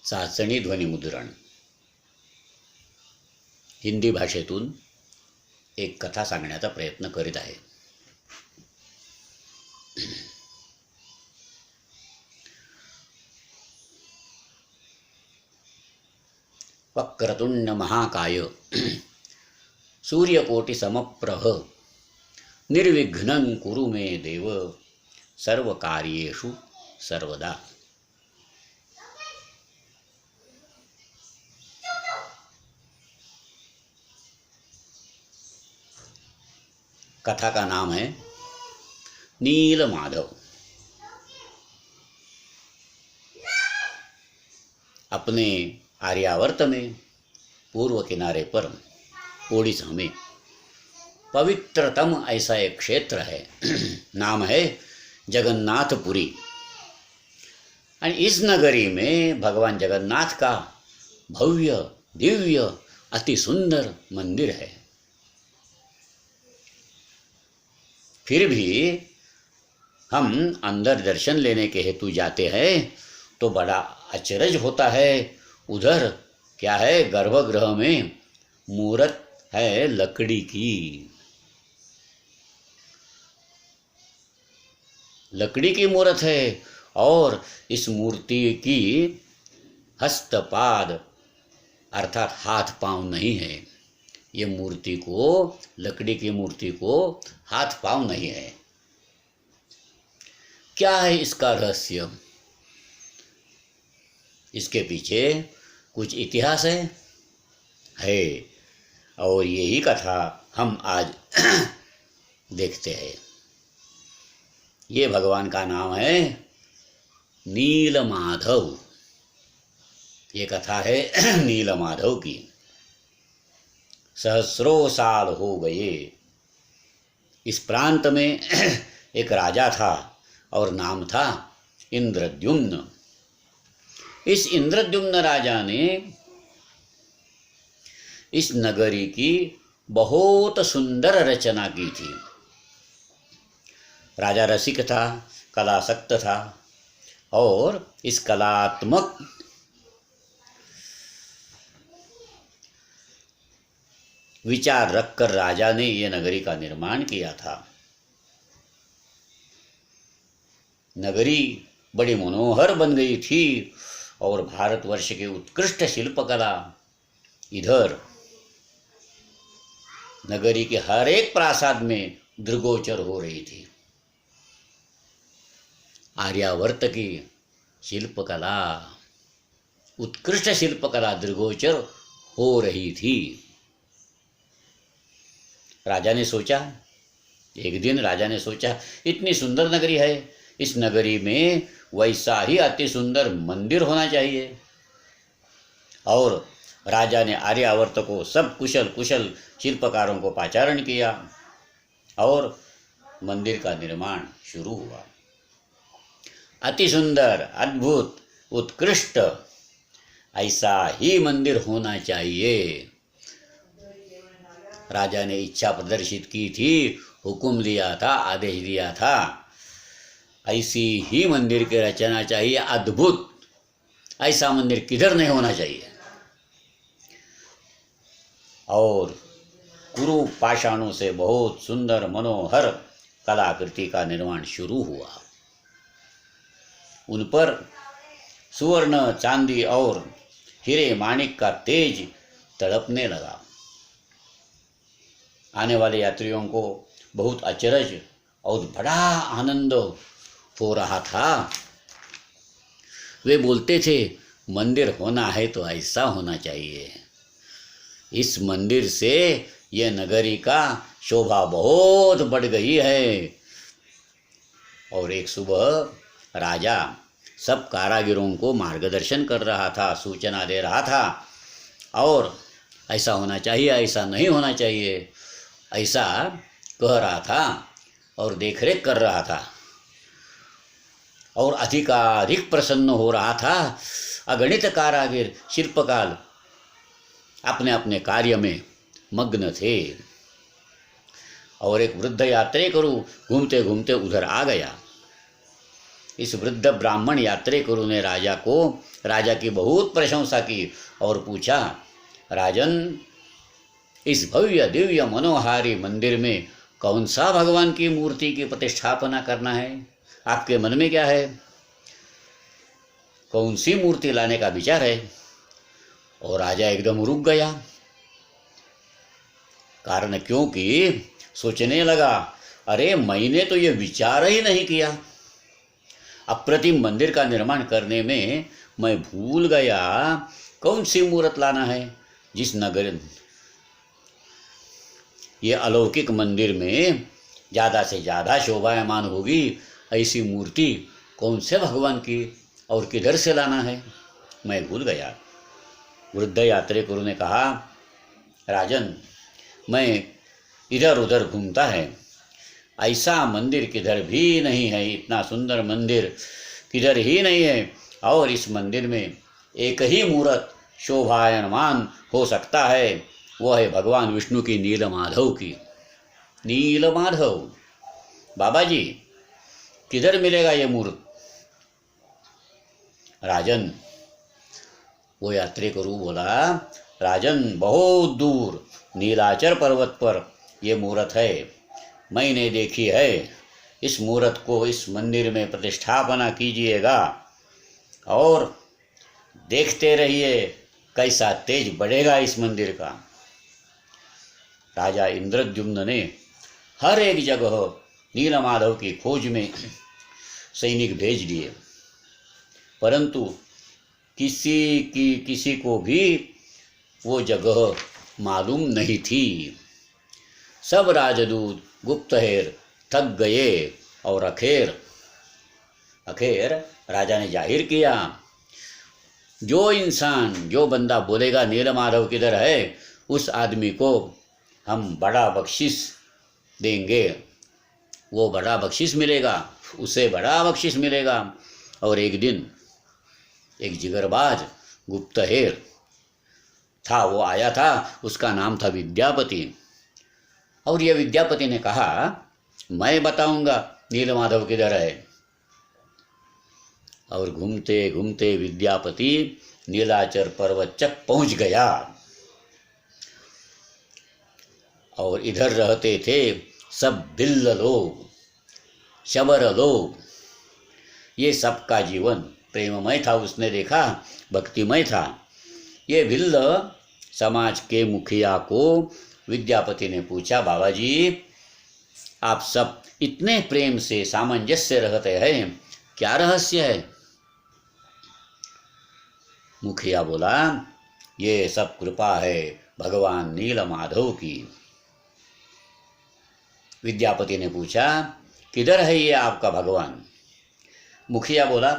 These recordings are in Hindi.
चाचणी ध्वनिमुद्रण हिंदी भाषेतून एक कथा सांगण्याचा प्रयत्न करीत आहे. वक्रतुंड महाकाय सूर्यकोटि समप्रभ निर्विघ्नं कुरु मे देव सर्वकार्येषु सर्वदा. कथा का नाम है नील माधव. अपने आर्यावर्त में पूर्व किनारे पर ओडिशा में पवित्रतम ऐसा एक क्षेत्र है. नाम है जगन्नाथपुरी. और इस नगरी में भगवान जगन्नाथ का भव्य दिव्य अति सुंदर मंदिर है. फिर भी हम अंदर दर्शन लेने के हेतु जाते हैं तो बड़ा अचरज होता है. उधर क्या है, गर्भगृह में मूर्त है लकड़ी की. लकड़ी की मूर्त है और इस मूर्ति की हस्तपाद अर्थात हाथ पांव नहीं है. ये मूर्ति को, लकड़ी की मूर्ति को हाथ पांव नहीं है. क्या है इसका रहस्य? इसके पीछे कुछ इतिहास है और यही कथा हम आज देखते हैं. ये भगवान का नाम है नील माधव. ये कथा है नील माधव की. सहस्रों साल हो गए. इस प्रांत में एक राजा था और नाम था इंद्रद्युम्न. इस इंद्रद्युम्न राजा ने इस नगरी की बहुत सुंदर रचना की थी. राजा रसिक था, कलासक्त था और इस कलात्मक विचार रखकर राजा ने यह नगरी का निर्माण किया था. नगरी बड़ी मनोहर बन गई थी और भारतवर्ष की उत्कृष्ट शिल्पकला इधर नगरी के हर एक प्रासाद में दृगोचर हो रही थी. आर्यावर्त की शिल्पकला, उत्कृष्ट शिल्पकला दृगोचर हो रही थी. राजा ने सोचा, एक दिन राजा ने सोचा, इतनी सुंदर नगरी है, इस नगरी में वैसा ही अति सुंदर मंदिर होना चाहिए. और राजा ने आर्यावर्त को सब कुशल कुशल शिल्पकारों को पाचारण किया और मंदिर का निर्माण शुरू हुआ. अति सुंदर, अद्भुत, उत्कृष्ट ऐसा ही मंदिर होना चाहिए. राजा ने इच्छा प्रदर्शित की थी, हुक्म दिया था, आदेश दिया था, ऐसी ही मंदिर की रचना चाहिए. अद्भुत ऐसा मंदिर किधर नहीं होना चाहिए. और कुरु पाषाणों से बहुत सुंदर मनोहर कलाकृति का निर्माण शुरू हुआ. उन पर सुवर्ण, चांदी और हीरे माणिक का तेज तड़पने लगा. आने वाले यात्रियों को बहुत अचरज और बड़ा आनंद हो रहा था. वे बोलते थे, मंदिर होना है तो ऐसा होना चाहिए. इस मंदिर से यह नगरी का शोभा बहुत बढ़ गई है. और एक सुबह राजा सब कारागिरों को मार्गदर्शन कर रहा था, सूचना दे रहा था और ऐसा होना चाहिए, ऐसा नहीं होना चाहिए, ऐसा कह रहा था और देखरेख कर रहा था. और अधिकाधिक प्रसन्न हो रहा था. अगणित कारागिर, शिल्पकार अपने अपने कार्य में मग्न थे. और एक वृद्ध यात्रेकरु घूमते घूमते उधर आ गया इस वृद्ध ब्राह्मण यात्रेकरु ने राजा की बहुत प्रशंसा की और पूछा, राजन, इस भव्य दिव्य मनोहारी मंदिर में कौन सा भगवान की मूर्ति की प्रतिष्ठापना करना है? आपके मन में क्या है? कौन सी मूर्ति लाने का विचार है? और राजा एकदम रुक गया। कारण क्योंकि सोचने लगा, अरे मैंने तो ये विचार ही नहीं किया। अप्रतिम मंदिर का निर्माण करने में मैं भूल गया कौन सी मूर्त लाना है। जिस नगर ये अलौकिक मंदिर में ज़्यादा से ज़्यादा शोभायमान होगी, ऐसी मूर्ति कौन से भगवान की और किधर से लाना है, मैं भूल गया। वृद्ध यात्रेकरु ने कहा, राजन, मैं इधर उधर घूमता है, ऐसा मंदिर किधर भी नहीं है, इतना सुंदर मंदिर किधर ही नहीं है, और इस मंदिर में एक ही मूर्त शोभायमान हो सकता है, वो है भगवान विष्णु की नीलमाधव की। नीलमाधव, बाबा जी किधर मिलेगा ये मूर्त? राजन, वो यात्रेकरु बोला, राजन, बहुत दूर नीलाचल पर्वत पर ये मूर्त है, मैंने देखी है। इस मूर्त को इस मंदिर में प्रतिष्ठापना कीजिएगा और देखते रहिए कैसा तेज बढ़ेगा इस मंदिर का। राजा इंद्रद्युम्न ने हर एक जगह नीलमाधव की खोज में सैनिक भेज दिए, परंतु किसी को भी वो जगह मालूम नहीं थी। सब राजदूत गुप्तहेर थक गए और अखेर राजा ने जाहिर किया, जो बंदा बोलेगा नीलमाधव किधर है, उस आदमी को हम बड़ा बख्शिश देंगे, वो बड़ा बख्शिश मिलेगा, उसे बड़ा बख्शिश मिलेगा। और एक दिन एक जिगरबाज गुप्तहेर था, वो आया था, उसका नाम था विद्यापति। और यह विद्यापति ने कहा, मैं बताऊंगा नीलमाधव किधर है। और घूमते घूमते विद्यापति नीलाचल पर्वत तक पहुंच गया। और इधर रहते थे सब भिल्ल लोग, शबर लोग, ये सबका जीवन प्रेममय था। उसने देखा भक्तिमय था। ये भिल्ल समाज के मुखिया को विद्यापति ने पूछा, बाबा जी, आप सब इतने प्रेम से सामंजस्य रहते हैं, क्या रहस्य है? मुखिया बोला, ये सब कृपा है भगवान नीलमाधव की। विद्यापति ने पूछा, किधर है ये आपका भगवान? मुखिया बोला,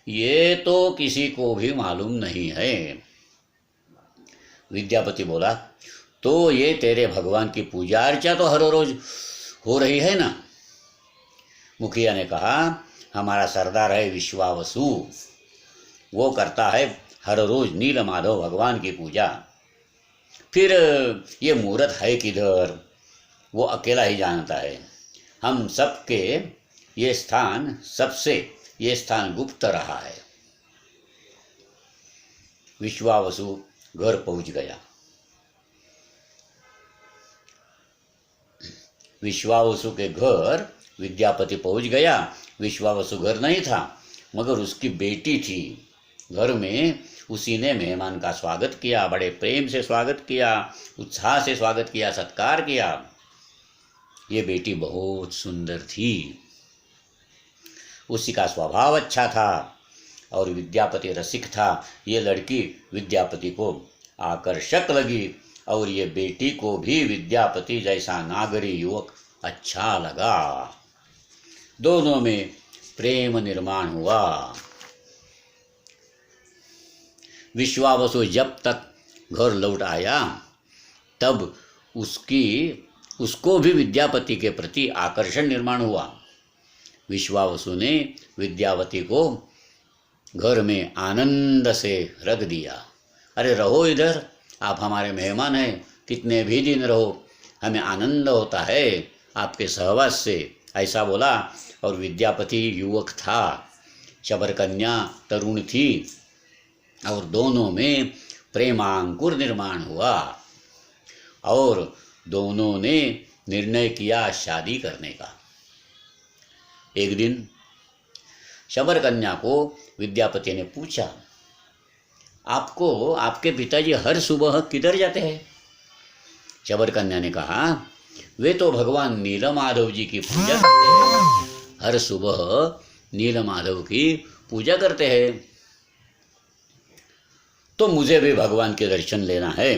ये तो किसी को भी मालूम नहीं है। विद्यापति बोला, तो ये तेरे भगवान की पूजा अर्चा तो हर रोज हो रही है ना? मुखिया ने कहा, हमारा सरदार है विश्वावसु, वो करता है हर रोज नीलमाधव भगवान की पूजा। फिर ये मूर्त है किधर, वो अकेला ही जानता है। हम सबके ये स्थान गुप्त रहा है। विश्वावसु घर पहुंच गया। विश्वावसु के घर विद्यापति पहुंच गया। विश्वावसु घर नहीं था, मगर उसकी बेटी थी घर में। उसी ने मेहमान का स्वागत किया, बड़े प्रेम से स्वागत किया, उत्साह से स्वागत किया, सत्कार किया। ये बेटी बहुत सुंदर थी, उसी का स्वभाव अच्छा था और विद्यापति रसिक था। ये लड़की विद्यापति को आकर्षक लगी और ये बेटी को भी विद्यापति जैसा नागरी युवक अच्छा लगा। दोनों में प्रेम निर्माण हुआ। विश्वावसु जब तक घर लौट आया तब उसको भी विद्यापति के प्रति आकर्षण निर्माण हुआ। विश्वावसु ने विद्यापति को घर में आनंद से रख दिया। अरे रहो इधर, आप हमारे मेहमान हैं, कितने भी दिन रहो, हमें आनंद होता है आपके सहवास से, ऐसा बोला। और विद्यापति युवक था, शबरकन्या तरुण थी और दोनों में प्रेमांकुर निर्माण हुआ और दोनों ने निर्णय किया शादी करने का। एक दिन शबरकन्या को विद्यापति ने पूछा, आपको आपके पिताजी हर सुबह किधर जाते हैं? शबरकन्या ने कहा, वे तो भगवान नीलमाधव जी की पूजा करते हैं, हर सुबह नीलमाधव की पूजा करते हैं। तो मुझे भी भगवान के दर्शन लेना है,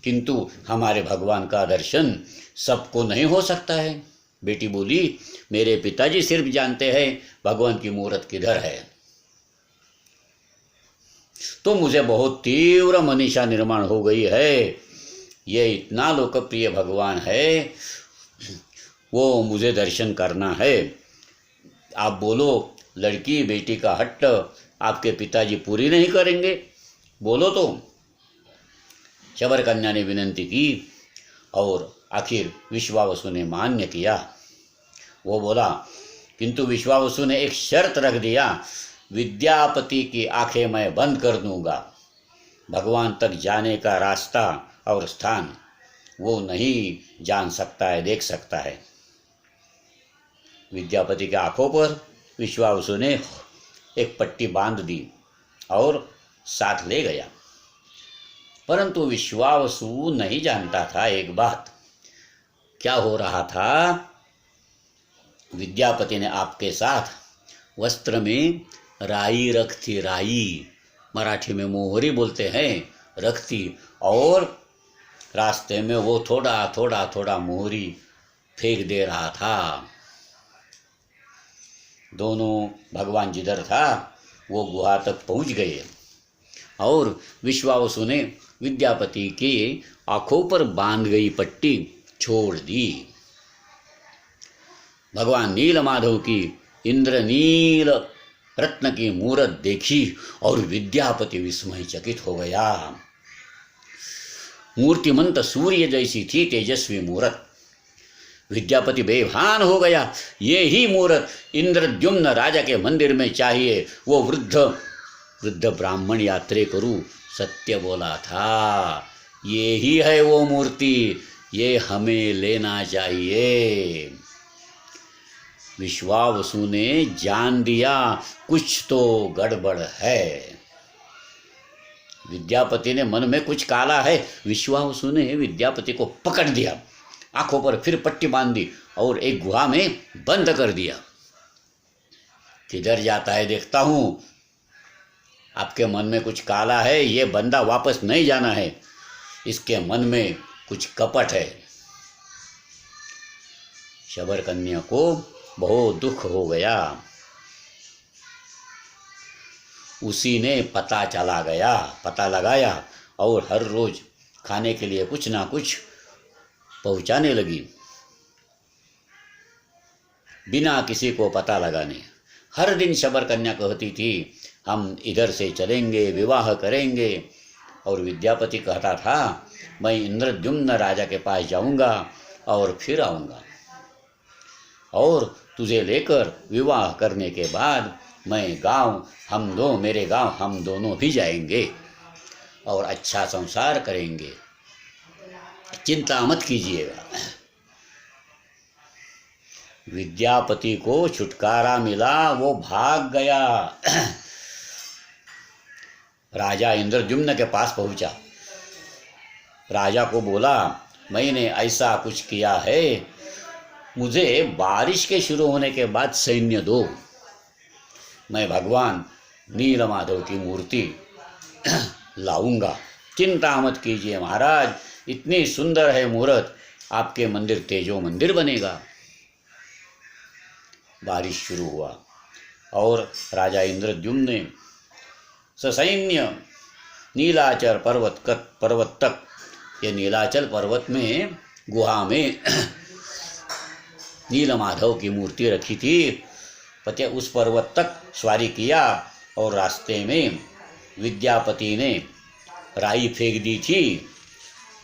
किंतु हमारे भगवान का दर्शन सबको नहीं हो सकता है। बेटी बोली, मेरे पिताजी सिर्फ जानते हैं भगवान की मूर्त किधर है। तो मुझे बहुत तीव्र मनीषा निर्माण हो गई है, ये इतना लोकप्रिय भगवान है, वो मुझे दर्शन करना है। आप बोलो, लड़की बेटी का हट्ट आपके पिताजी पूरी नहीं करेंगे? बोलो तो। शबरकन्या ने विनती की और आखिर विश्वावसु ने मान्य किया। वो बोला, किंतु विश्वावसु ने एक शर्त रख दिया, विद्यापति की आंखें मैं बंद कर दूंगा, भगवान तक जाने का रास्ता और स्थान वो नहीं जान सकता है, देख सकता है। विद्यापति के आंखों पर विश्वावसु ने एक पट्टी बांध दी और साथ ले गया। परंतु विश्वावसु नहीं जानता था एक बात, क्या हो रहा था। विद्यापति ने आपके साथ वस्त्र में राई रख थी, राई मराठी में मोहरी बोलते हैं, रख थी, और रास्ते में वो थोड़ा थोड़ा थोड़ा मोहरी फेंक दे रहा था। दोनों भगवान जिधर था वो गुहा तक पहुंच गए और विश्वावसु ने विद्यापति की आंखों पर बांध गई पट्टी छोड़ दी। भगवान नीलमाधव की इंद्रनील रत्न की मूरत देखी और विद्यापति विस्मयचकित हो गया। मूर्तिमंत सूर्य जैसी थी तेजस्वी मूरत। विद्यापति बेभान हो गया, ये ही मूरत इंद्रद्युम्न राजा के मंदिर में चाहिए। वो वृद्ध ब्राह्मण यात्रेकरु सत्य बोला था, ये ही है वो मूर्ति, ये हमें लेना चाहिए। विश्वावसु ने जान दिया कुछ तो गड़बड़ है। विद्यापति ने मन में कुछ काला है। विश्वावसु ने विद्यापति को पकड़ दिया, आंखों पर फिर पट्टी बांध दी और एक गुहा में बंद कर दिया। किधर जाता है देखता हूं, आपके मन में कुछ काला है, ये बंदा वापस नहीं जाना है, इसके मन में कुछ कपट है। शबरकन्या को बहुत दुख हो गया। उसी ने पता लगाया और हर रोज खाने के लिए कुछ ना कुछ पहुंचाने लगी, बिना किसी को पता लगाने। हर दिन शबरकन्या कहती थी, हम इधर से चलेंगे, विवाह करेंगे, और विद्यापति कहता था, मैं इंद्रद्युम्न राजा के पास जाऊंगा और फिर आऊंगा, और तुझे लेकर विवाह करने के बाद मेरे गांव हम दोनों भी जाएंगे और अच्छा संसार करेंगे, चिंता मत कीजिएगा। विद्यापति को छुटकारा मिला, वो भाग गया। राजा इंद्रद्युम्न के पास पहुंचा। राजा को बोला, मैंने ऐसा कुछ किया है, मुझे बारिश के शुरू होने के बाद सैन्य दो, मैं भगवान नीलमाधव की मूर्ति लाऊंगा। चिंता मत कीजिए महाराज, इतनी सुंदर है मूर्त, आपके मंदिर तेजो मंदिर बनेगा। बारिश शुरू हुआ और राजा इंद्रद्युम्न ने ससैन्य नीलाचल पर्वत तक, ये नीलाचल पर्वत में गुहा में नीलमाधव की मूर्ति रखी थी, पति उस पर्वत तक सवारी किया और रास्ते में विद्यापति ने राई फेंक दी थी।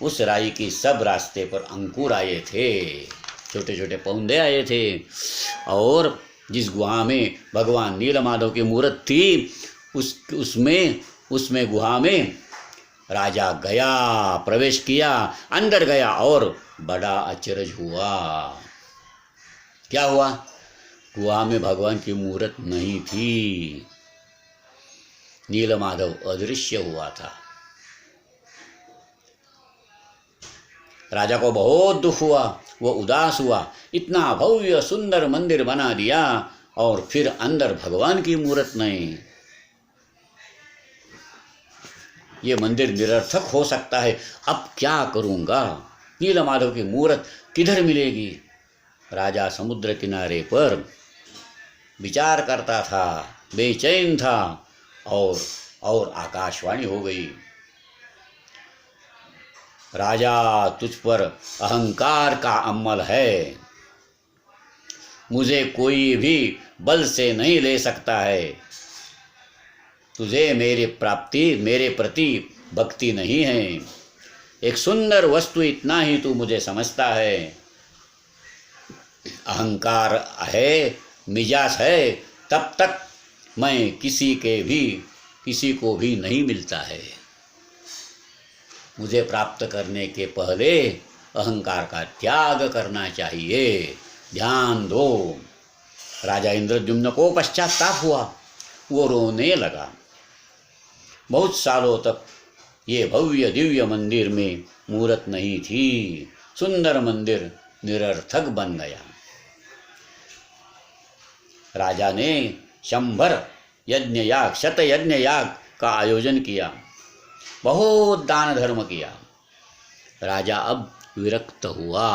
उस राई की सब रास्ते पर अंकुर आए थे, छोटे छोटे पौधे आए थे और जिस गुहा में भगवान नीलमाधव की मूर्त थी, उसमें गुहा में राजा गया, प्रवेश किया, अंदर गया और बड़ा अचरज हुआ। क्या हुआ? गुहा में भगवान की मूर्त नहीं थी, नीलमाधव अदृश्य हुआ था। राजा को बहुत दुख हुआ, वो उदास हुआ। इतना भव्य सुंदर मंदिर बना दिया और फिर अंदर भगवान की मूर्त नहीं। ये मंदिर निरर्थक हो सकता है, अब क्या करूंगा? नीलमाधव की मूर्त किधर मिलेगी? राजा समुद्र किनारे पर विचार करता था, बेचैन था और आकाशवाणी हो गई, राजा तुझ पर अहंकार का अमल है, मुझे कोई भी बल से नहीं ले सकता है, तुझे मेरे प्रति भक्ति नहीं है, एक सुंदर वस्तु इतना ही तू मुझे समझता है, अहंकार है, मिजाज है, तब तक मैं किसी को भी नहीं मिलता है। मुझे प्राप्त करने के पहले अहंकार का त्याग करना चाहिए, ध्यान दो। राजा इंद्रद्युम्न को पश्चाताप हुआ, वो रोने लगा। बहुत सालों तक ये भव्य दिव्य मंदिर में मूर्त नहीं थी, सुंदर मंदिर निरर्थक बन गया। राजा ने 100 यज्ञ याग, 100 यज्ञ याग का आयोजन किया, बहुत दान धर्म किया। राजा अब विरक्त हुआ,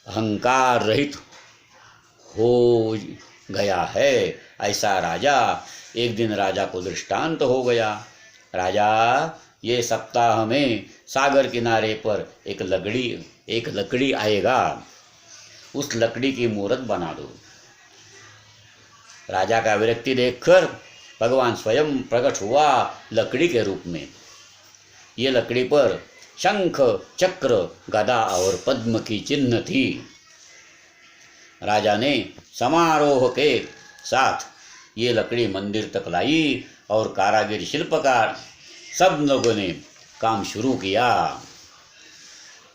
अहंकार रहित हो गया है। ऐसा राजा, एक दिन राजा को दृष्टांत हो गया। राजा, ये सप्ताह में सागर किनारे पर एक लकड़ी आएगा, उस लकड़ी की मूर्त बना दो। राजा का विरक्ति देखकर भगवान स्वयं प्रकट हुआ लकड़ी के रूप में। ये लकड़ी पर शंख, चक्र, गदा और पद्म की चिन्ह थी। राजा ने समारोह के साथ ये लकड़ी मंदिर तक लाई और कारागिर, शिल्पकार सब लोगों ने काम शुरू किया,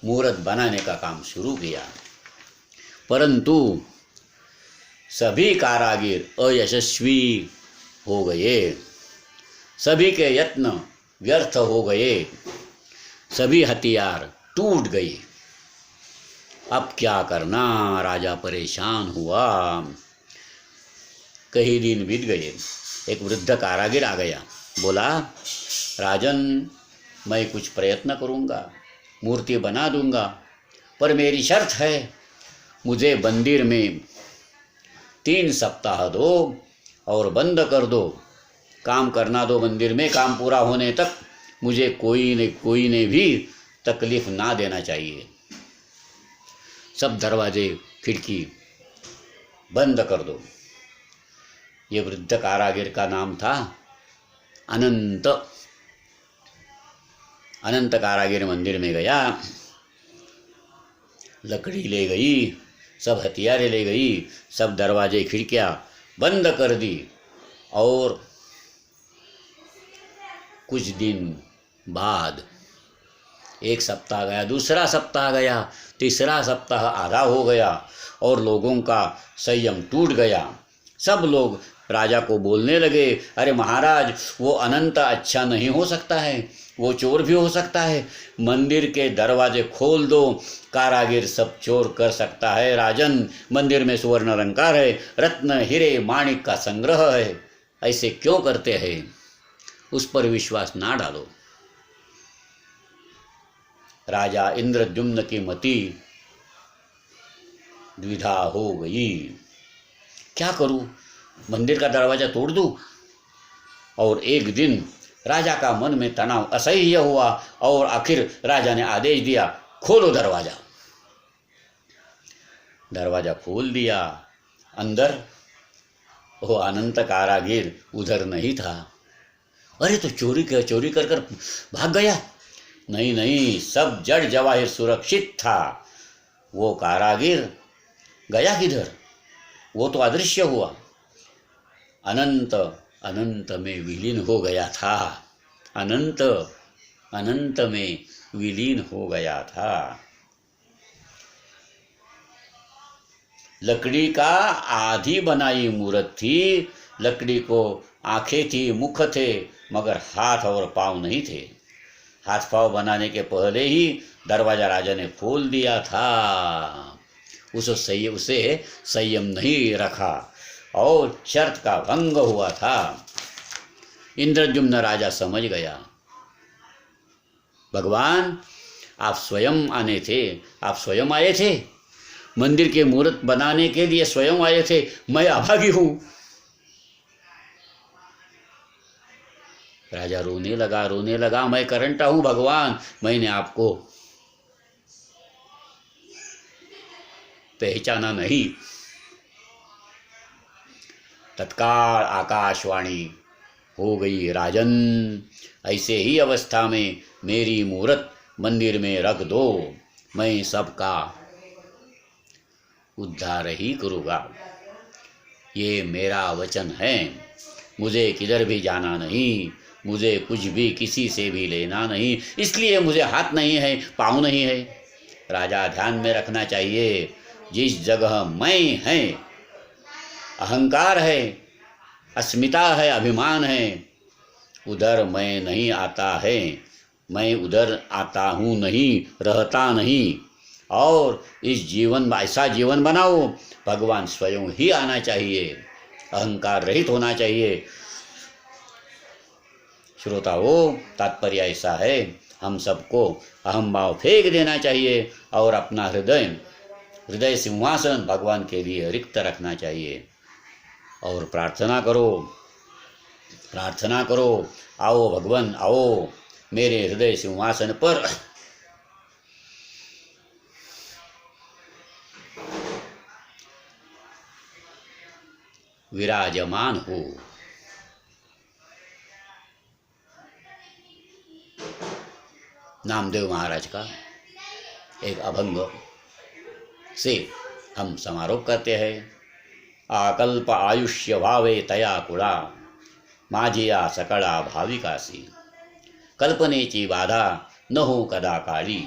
मूर्त बनाने का काम शुरू किया। परंतु सभी कारागिर अयशस्वी हो गए, सभी के यत्न व्यर्थ हो गए, सभी हथियार टूट गए। अब क्या करना? राजा परेशान हुआ। कई दिन बीत गए, एक वृद्ध कारागिर आ गया, बोला, राजन, मैं कुछ प्रयत्न करूँगा, मूर्ति बना दूंगा, पर मेरी शर्त है, मुझे मंदिर में 3 सप्ताह दो और बंद कर दो, काम करना दो मंदिर में, काम पूरा होने तक मुझे कोई ने भी तकलीफ ना देना चाहिए। सब दरवाजे खिड़की बंद कर दो। ये वृद्ध कारागिर का नाम था अनंत। अनंत कारागिर मंदिर में गया, लकड़ी ले गई, सब हथियारें ले गई, सब दरवाजे खिड़कियां बंद कर दी। और कुछ दिन बाद 1 सप्ताह गया, दूसरा सप्ताह गया, तीसरा सप्ताह आधा हो गया और लोगों का संयम टूट गया। सब लोग राजा को बोलने लगे, अरे महाराज, वो अनंत अच्छा नहीं हो सकता है, वो चोर भी हो सकता है, मंदिर के दरवाजे खोल दो, कारागिर सब चोर कर सकता है। राजन, मंदिर में सुवर्ण अलंकार है, रत्न हीरे माणिक का संग्रह है, ऐसे क्यों करते हैं? उस पर विश्वास ना डालो। राजा इंद्रद्युम्न की मति द्विधा हो गई, क्या करूं? मंदिर का दरवाजा तोड़ दूं? और एक दिन राजा का मन में तनाव असह्य हुआ और आखिर राजा ने आदेश दिया, खोलो दरवाजा। दरवाजा खोल दिया। अंदर वो अनंत कारागिर उधर नहीं था। अरे, तो चोरी कर भाग गया? नहीं, सब जड़ जवाहिर सुरक्षित था। वो कारागिर गया किधर? वो तो अदृश्य हुआ, अनंत अनंत में विलीन हो गया था, अनंत अनंत में विलीन हो गया था। लकड़ी का आधी बनाई मूर्त थी, लकड़ी को आंखें थी, मुख थे, मगर हाथ और पांव नहीं थे। हाथ पांव बनाने के पहले ही दरवाजा राजा ने खोल दिया था। उसे संयम नहीं रखा और शर्त का भंग हुआ था। इंद्रद्युम्न राजा समझ गया, भगवान आप स्वयं आने थे, आप स्वयं आए थे, मंदिर के मूर्त बनाने के लिए स्वयं आए थे, मैं अभागी हूं। राजा रोने लगा, मैं करंटा हूं भगवान, मैंने आपको पहचाना नहीं। तत्काल आकाशवाणी हो गई, राजन ऐसे ही अवस्था में मेरी मूर्त मंदिर में रख दो, मैं सबका उद्धार ही करूँगा। ये मेरा वचन है, मुझे किधर भी जाना नहीं, मुझे कुछ भी किसी से भी लेना नहीं, इसलिए मुझे हाथ नहीं है, पाँव नहीं है। राजा ध्यान में रखना चाहिए, जिस जगह मैं है, अहंकार है, अस्मिता है, अभिमान है, उधर मैं नहीं आता है, मैं उधर आता हूँ नहीं, रहता नहीं। और इस जीवन में ऐसा जीवन बनाओ, भगवान स्वयं ही आना चाहिए, अहंकार रहित होना चाहिए। श्रोताओं, तात्पर्य ऐसा है, हम सबको अहम भाव फेंक देना चाहिए और अपना हृदय सिंहासन भगवान के लिए रिक्त रखना चाहिए। और प्रार्थना करो, आओ भगवान आओ, मेरे हृदय सिंहासन पर विराजमान हो। नामदेव महाराज का एक अभंग से हम समारोप करते हैं। आकल्प आयुष्य भावे तया कुळा, माझिया सकळा भाविकासी, कल्पनेची बाधा न हो कदा काळी,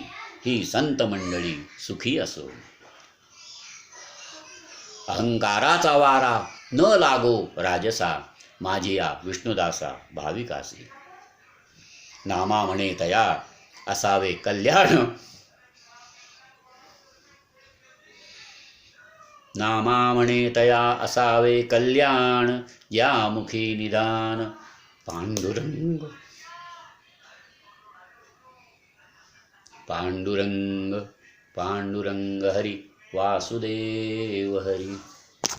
ही संत मंडळी सुखी असो। अहंकाराचा वारा न लागो राजसा, माझिया विष्णुदासा भाविकासी, नामा म्हणे तया असावे कल्याण, नामा म्हणे तया असावे कल्याण, या मुखी निदान पांडुरंग पांडुरंग पांडुरंग हरी वासुदेव हरी।